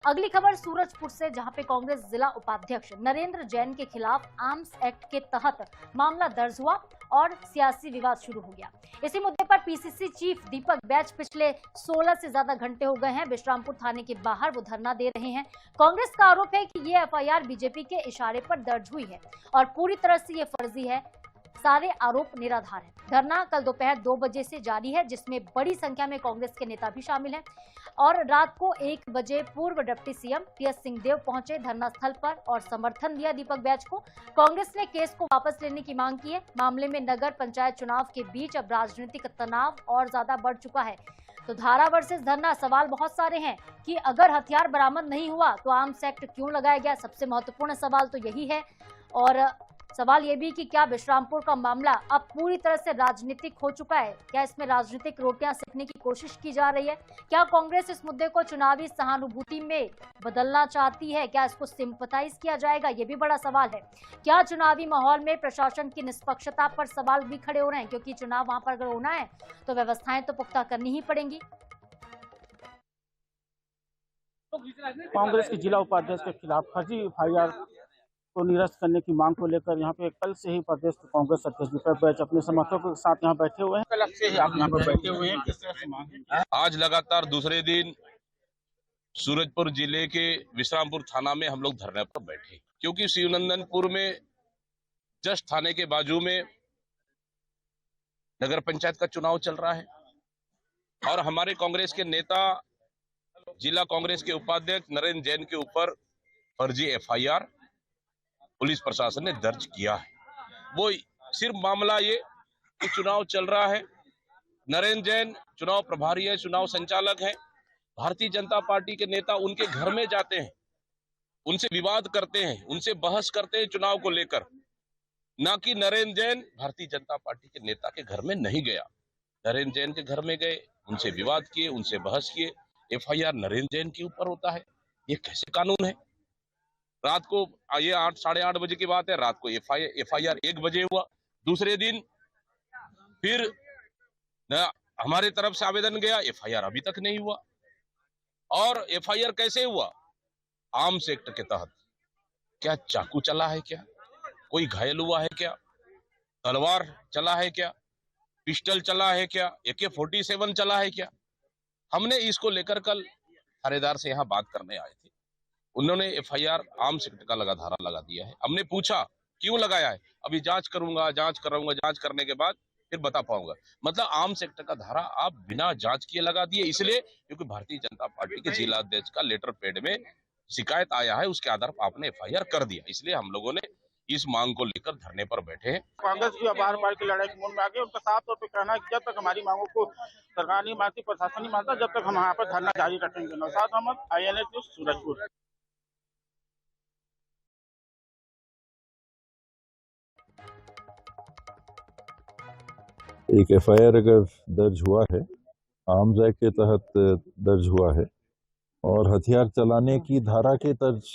अगली खबर सूरजपुर से, जहां पे कांग्रेस जिला उपाध्यक्ष नरेंद्र जैन के खिलाफ आर्म्स एक्ट के तहत मामला दर्ज हुआ और सियासी विवाद शुरू हो गया। इसी मुद्दे पर पीसीसी चीफ दीपक बैज पिछले 16 से ज्यादा घंटे हो गए हैं विश्रामपुर थाने के बाहर वो धरना दे रहे हैं। कांग्रेस का आरोप है कि ये एफआईआर बीजेपी के इशारे पर दर्ज हुई है और पूरी तरह से ये फर्जी है, सारे आरोप निराधार हैं। धरना कल दोपहर 2 बजे से जारी है, जिसमें बड़ी संख्या में कांग्रेस के नेता भी शामिल हैं और रात को 1 बजे पूर्व डिप्टी सीएम टीएस सिंहदेव पहुंचे धरना स्थल पर और समर्थन दिया दीपक बैज को। कांग्रेस ने केस को वापस लेने की मांग की है। मामले में नगर पंचायत चुनाव के बीच अब राजनीतिक तनाव और ज्यादा बढ़ चुका है। तो धारा वर्सेस धरना, सवाल बहुत सारे हैं कि अगर हथियार बरामद नहीं हुआ तो आर्म्स एक्ट क्यों लगाया गया, सबसे महत्वपूर्ण सवाल तो यही है। और सवाल यह भी कि क्या विश्रामपुर का मामला अब पूरी तरह से राजनीतिक हो चुका है, क्या इसमें राजनीतिक रोटियां सेकने की कोशिश की जा रही है, क्या कांग्रेस इस मुद्दे को चुनावी सहानुभूति में बदलना चाहती है, क्या इसको सिंपथाइज किया जाएगा, ये भी बड़ा सवाल है। क्या चुनावी माहौल में प्रशासन की निष्पक्षता पर सवाल भी खड़े हो रहे हैं, क्योंकि चुनाव वहां पर अगर होना है तो व्यवस्थाएं तो पुख्ता करनी ही पड़ेंगी। कांग्रेस के जिला उपाध्यक्ष के खिलाफ फर्जी एफआईआर को निरस्त करने की मांग को लेकर यहाँ पे कल से ही प्रदेश कांग्रेस अध्यक्ष दीपक बैज अपने समर्थकों के साथ यहाँ बैठे हुए हैं। कल से ही आप यहाँ पर बैठे हुए हैं, किस तरह से मांग है? आज लगातार दूसरे दिन सूरजपुर जिले के विश्रामपुर थाना में हम लोग धरने पर बैठे, क्योंकि शिवनंदनपुर में जस्ट थाने के बाजू में नगर पंचायत का चुनाव चल रहा है और हमारे कांग्रेस के नेता जिला कांग्रेस के उपाध्यक्ष नरेंद्र जैन के ऊपर फर्जी एफआईआर पुलिस प्रशासन ने दर्ज किया है। वो सिर्फ मामला ये कि चुनाव चल रहा है, नरेंद्र जैन चुनाव प्रभारी है, चुनाव संचालक है, भारतीय जनता पार्टी के नेता उनके घर में जाते हैं, उनसे विवाद करते हैं, उनसे बहस करते हैं चुनाव को लेकर, ना कि नरेंद्र जैन भारतीय जनता पार्टी के नेता के घर में नहीं गया। नरेंद्र जैन के घर में गए, उनसे विवाद किए, उनसे बहस किए, एफआईआर नरेंद्र जैन के ऊपर होता है। ये कैसे कानून है? रात को ये 8 साढ़े 8 बजे की बात है, रात को एफआईआर 1 बजे हुआ। दूसरे दिन फिर हमारे तरफ से आवेदन गया, एफआईआर अभी तक नहीं हुआ। और एफआईआर कैसे हुआ? आर्म्स एक्ट के तहत। क्या चाकू चला है क्या? कोई घायल हुआ है क्या? तलवार चला है क्या? पिस्टल चला है क्या? AK-47 चला है क्या? हमने इसको लेकर कल थानेदार से यहाँ बात करने आए थे। उन्होंने एफआईआर आर्म्स एक्ट का धारा लगा दिया है। हमने पूछा क्यों लगाया है, अभी जांच करूंगा, जांच कराऊंगा, जांच करने के बाद फिर बता पाऊंगा। मतलब आर्म्स एक्ट का धारा आप बिना जांच किए लगा दिए, इसलिए क्योंकि भारतीय जनता पार्टी के जिला अध्यक्ष का लेटर पैड में शिकायत आया है, उसके आधार पर आपने एफआईआर कर दिया। इसलिए हम लोगों ने इस मांग को लेकर धरने पर बैठे हैं। कांग्रेस की बार बार की लड़ाई के मूड में आगे उनका साफ तौर पर कहना है कि जब तक हमारी मांगों को सरकार नहीं मानती, प्रशासन नहीं मानता, जब तक हम यहाँ पर धरना जारी रखेंगे। Naushad Ahmad, INA news, Surajpur. एक एफआईआर अगर दर्ज हुआ है, आर्म्स एक्ट के तहत दर्ज हुआ है और हथियार चलाने की धारा के तर्ज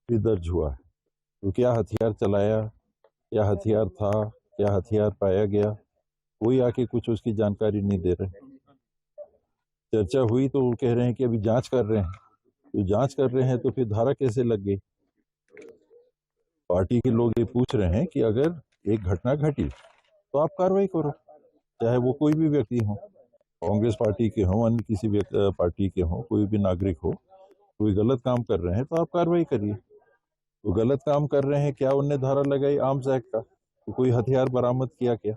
भी दर्ज हुआ है, तो क्या हथियार चलाया, क्या हथियार था, क्या हथियार पाया गया, कोई आके कुछ उसकी जानकारी नहीं दे रहे। चर्चा हुई तो वो कह रहे हैं कि अभी जांच कर रहे हैं। तो जांच कर रहे हैं तो फिर धारा कैसे लग गई? पार्टी के लोग ये पूछ रहे हैं कि अगर एक घटना घटी तो आप कार्रवाई करो, चाहे वो कोई भी व्यक्ति हो, कांग्रेस पार्टी के हो, अन्य किसी भी पार्टी के हो, कोई भी नागरिक हो, कोई गलत काम कर रहे हैं तो आप कार्रवाई करिए। तो गलत काम कर रहे हैं, क्या उनने धारा लगाई आर्म्स एक्ट का? तो कोई हथियार बरामद किया क्या?